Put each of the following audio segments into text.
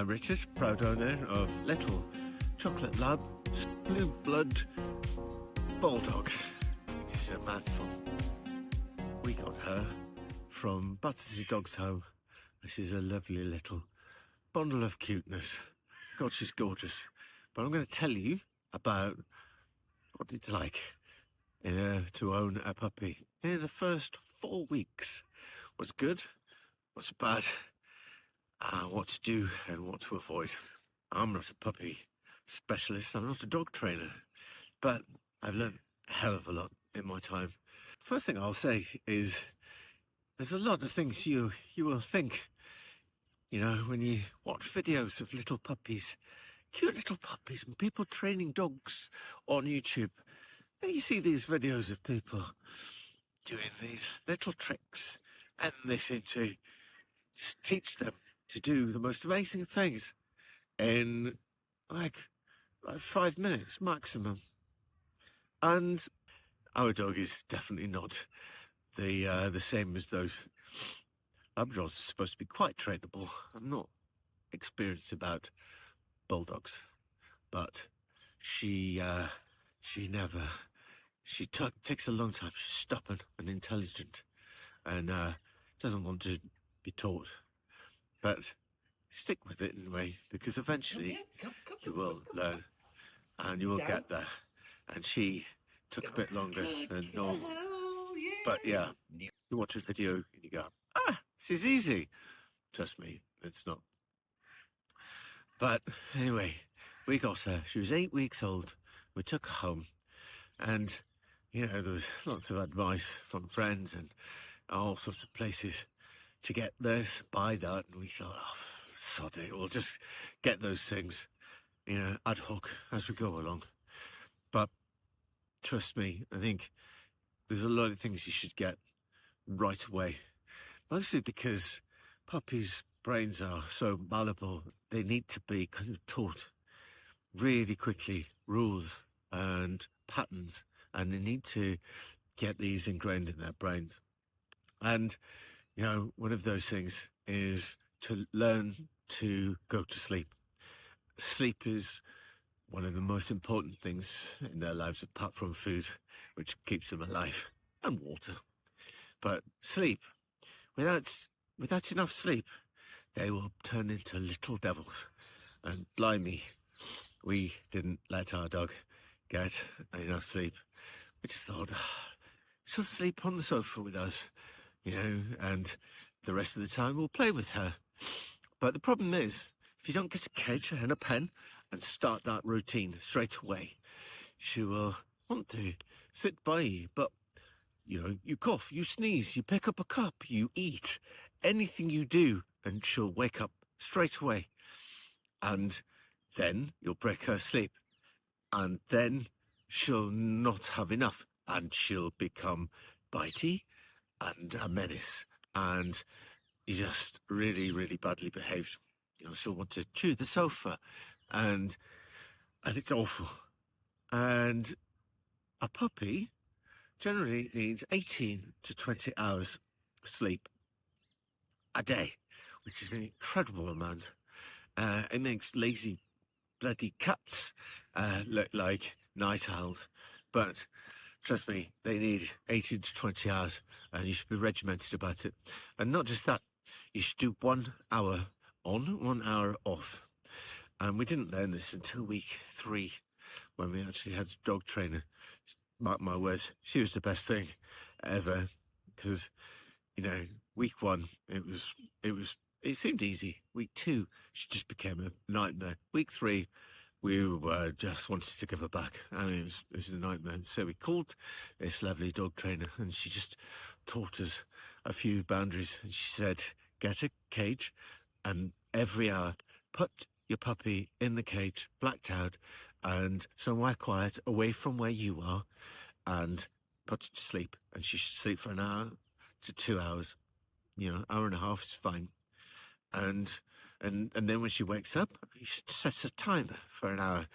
I'm Richard, proud owner of Little Chocolate Lab Blue Blood Bulldog. It's a mouthful. We got her from Battersea Dog's Home. This is a lovely little bundle of cuteness. God, she's gorgeous. But I'm going to tell you about what it's like to own a puppy. The first 4 weeks. What's good, what's bad, what to do and what to avoid. I'm not a puppy specialist, I'm not a dog trainer, but I've learned a hell of a lot in my time. First thing I'll say is there's a lot of things you will think, when you watch videos of little puppies, cute little puppies, and people training dogs on YouTube. And you see these videos of people doing these little tricks, and they seem to just teach them to do the most amazing things in like 5 minutes maximum. And our dog is definitely not the same as those. Labradors are supposed to be quite trainable. I'm not experienced about bulldogs, but she takes a long time. She's stubborn and intelligent, and doesn't want to be taught. But stick with it anyway, because eventually you will learn, and you will get there. And she took a bit longer than normal. But yeah, you watch a video and you go, this is easy. Trust me, it's not. But anyway, we got her. She was 8 weeks old. We took her home, and there was lots of advice from friends and all sorts of places to get this, buy that, and we thought, sod it, we'll just get those things, ad hoc as we go along. But trust me, I think there's a lot of things you should get right away, mostly because puppies' brains are so malleable. They need to be kind of taught really quickly, rules and patterns, and they need to get these ingrained in their brains. And one of those things is to learn to go to sleep. Sleep is one of the most important things in their lives, apart from food, which keeps them alive, and water. But sleep, without enough sleep, they will turn into little devils. And blimey, we didn't let our dog get enough sleep. We just thought, she'll sleep on the sofa with us, and the rest of the time we'll play with her. But the problem is, if you don't get a cage and a pen and start that routine straight away, she will want to sit by you. But, you cough, you sneeze, you pick up a cup, you eat, anything you do, and she'll wake up straight away. And then you'll break her sleep. And then she'll not have enough, and she'll become bitey and a menace, and just really, really badly behaved. She'll want to chew the sofa, and it's awful. And a puppy generally needs 18 to 20 hours sleep a day, which is an incredible amount. It makes lazy bloody cats look like night owls, but trust me, they need 18 to 20 hours, and you should be regimented about it. And not just that, you should do 1 hour on, 1 hour off. And we didn't learn this until week 3, when we actually had a dog trainer. Mark my words, she was the best thing ever, because, week 1, it seemed easy. Week 2, she just became a nightmare. Week 3, we were just wanted to give her back. I mean, it was a nightmare. So we called this lovely dog trainer, and she just taught us a few boundaries. And she said, get a cage, and every hour, put your puppy in the cage, blacked out, and somewhere quiet, away from where you are, and put it to sleep. And she should sleep for an hour to 2 hours. Hour and a half is fine. And then when she wakes up, you should set a timer for an hour.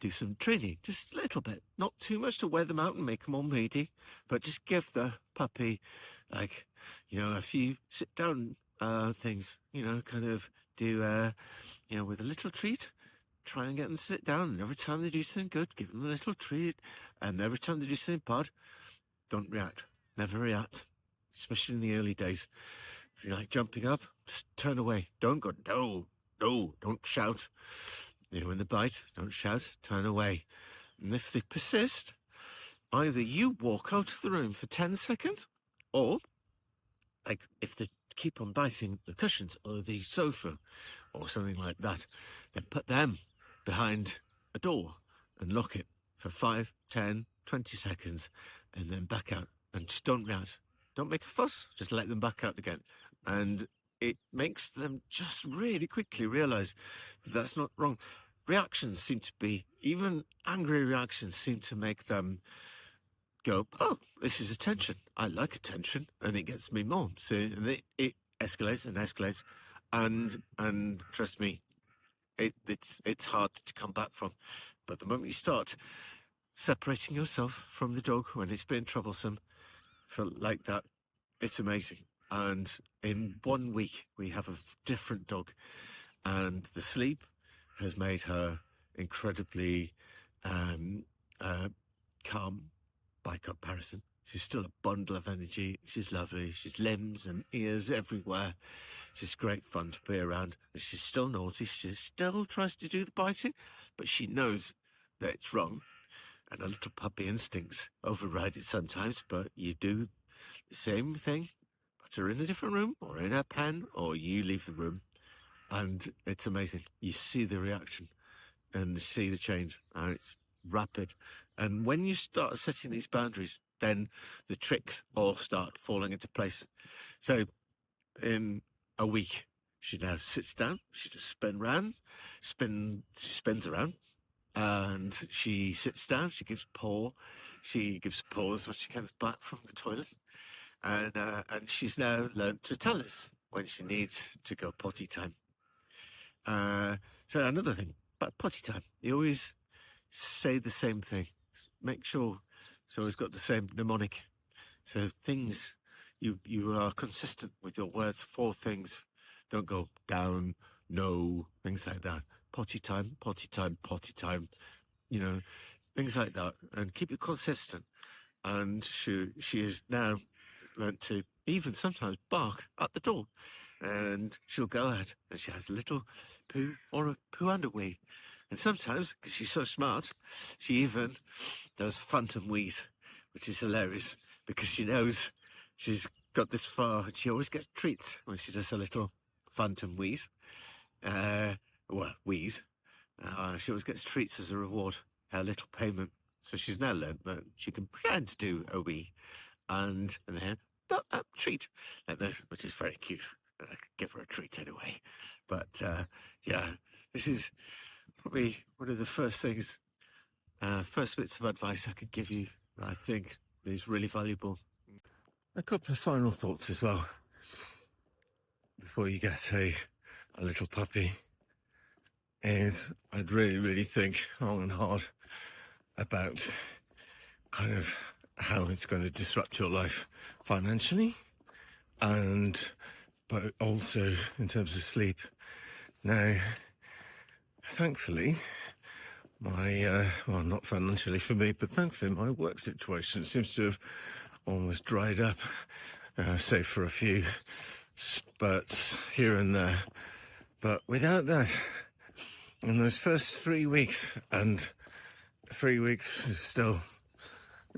Do some training, just a little bit. Not too much to wear them out and make them all moody, but just give the puppy, a few sit-down things, kind of do with a little treat, try and get them to sit down. And every time they do something good, give them a little treat. And every time they do something bad, don't react. Never react, especially in the early days. If you're like jumping up, just turn away. Don't go, no, no, don't shout. When they bite, don't shout, turn away. And if they persist, either you walk out of the room for 10 seconds, or like if they keep on biting the cushions or the sofa or something like that, then put them behind a door and lock it for 5, 10, 20 seconds and then back out, and just don't react. Don't make a fuss, just let them back out again. And it makes them just really quickly realize that that's not wrong. Reactions seem to be, even angry reactions seem to make them go, oh, this is attention. I like attention, and it gets me more. So and it escalates and escalates, and trust me, it's hard to come back from. But the moment you start separating yourself from the dog when it's been troublesome, like that, it's amazing. And in 1 week, we have a different dog, and the sleep has made her incredibly calm by comparison. She's still a bundle of energy. She's lovely. She's limbs and ears everywhere. She's great fun to be around. And she's still naughty. She still tries to do the biting, but she knows that it's wrong. And her little puppy instincts override it sometimes, but you do the same thing. Put her in a different room or in her pen, or you leave the room. And it's amazing. You see the reaction and see the change. And it's rapid. And when you start setting these boundaries, then the tricks all start falling into place. So in a week, she now sits down, she just she spins around, and she sits down, she gives paws when she comes back from the toilet. And she's now learned to tell us when she needs to go potty time. So another thing about potty time, you always say the same thing. Make sure it's always got the same mnemonic. So things, you are consistent with your words for things. Don't go down, no, things like that. Potty time, potty time, potty time. Things like that, and keep it consistent. And she is now learnt to even sometimes bark at the door, and she'll go out and she has a little poo or a poo and a wee. And sometimes, because she's so smart, she even does phantom wheeze, which is hilarious because she knows she's got this far, and she always gets treats when she does her little phantom wheeze. Wheeze. She always gets treats as a reward, her little payment. So she's now learnt that she can pretend to do a wee and then treat like this, which is very cute. And I could give her a treat anyway. But yeah, this is probably one of the first things, first bits of advice I could give you, I think is really valuable. A couple of final thoughts as well before you get a little puppy is I'd really think long and hard about kind of how it's going to disrupt your life financially, but also in terms of sleep. Now, thankfully, not financially for me, but thankfully my work situation seems to have almost dried up, save for a few spurts here and there. But without that, in those first 3 weeks, and 3 weeks is still,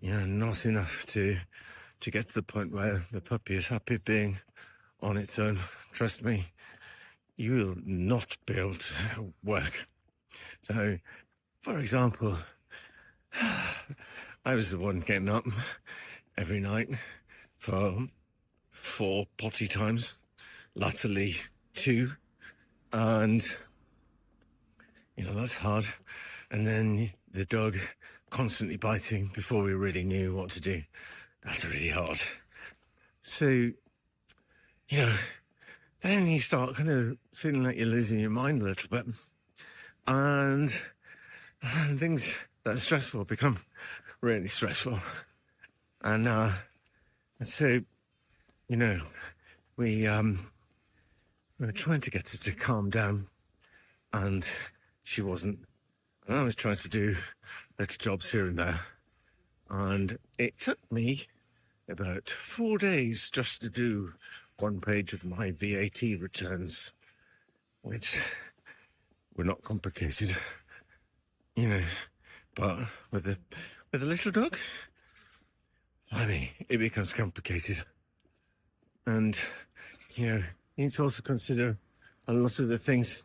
not enough to get to the point where the puppy is happy being on its own. Trust me, you will not be able to work. So, for example, I was the one getting up every night for 4 potty times, latterly 2, and that's hard. And then the dog constantly biting before we really knew what to do. That's really hard. So, then you start kind of feeling like you're losing your mind a little bit, and things that are stressful become really stressful. And so, we're trying to get her to calm down, and she wasn't. And I was trying to do little jobs here and there, and it took me about 4 days just to do one page of my VAT returns, which were not complicated, but with a little dog, funny, it becomes complicated. And you need to also consider a lot of the things,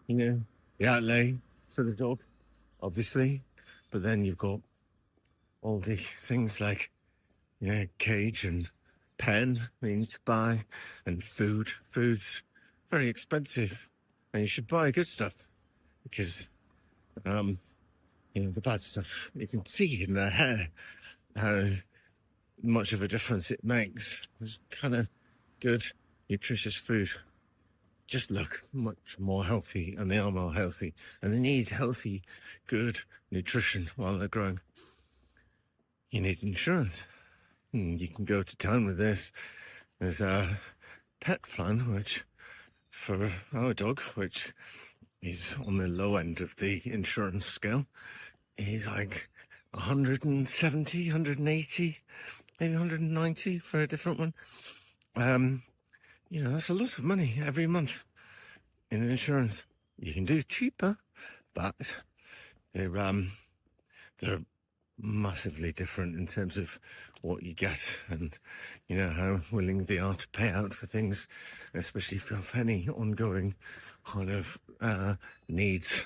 the outlay for the dog, obviously, but then you've got all the things like cage and pen that you need to buy, and food's very expensive, and you should buy good stuff, because the bad stuff, you can see in their hair how much of a difference it makes. It's kind of good, nutritious food just look much more healthy, and they are more healthy, and they need healthy, good nutrition while they're growing. You need insurance. You can go to town with this. There's a pet plan, which for our dog, which is on the low end of the insurance scale, is like 170, 180, maybe 190 for a different one. That's a lot of money every month in insurance. You can do cheaper, but they're massively different in terms of what you get, and how willing they are to pay out for things, especially if you have any ongoing kind of needs.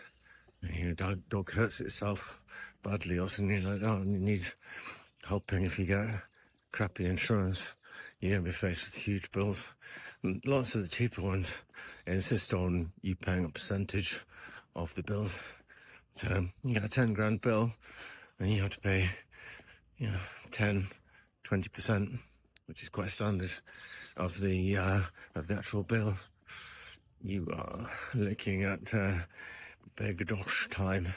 Dog hurts itself badly or something like that, and it needs helping. If you get crappy insurance, you're going to be faced with huge bills. And lots of the cheaper ones insist on you paying a percentage of the bills. So you get a 10 grand bill, and you have to pay 10, 20%, which is quite standard of the actual bill. You are looking at big dosh time.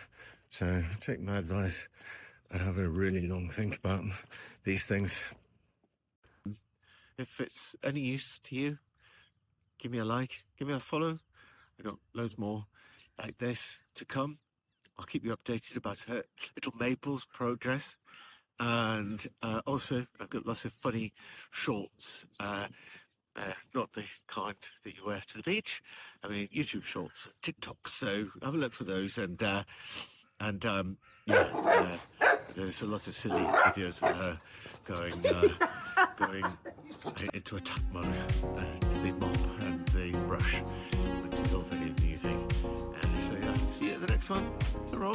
So take my advice and have a really long think about these things. If it's any use to you, give me a like, give me a follow. I've got loads more like this to come. I'll keep you updated about her little Mabel's progress. And also, I've got lots of funny shorts. Not the kind that you wear to the beach. I mean, YouTube shorts, TikToks. So have a look for those. There's a lot of silly videos of her going into attack mode, the mop and the brush, which is all very amusing. See you at the next one. Ta-ra.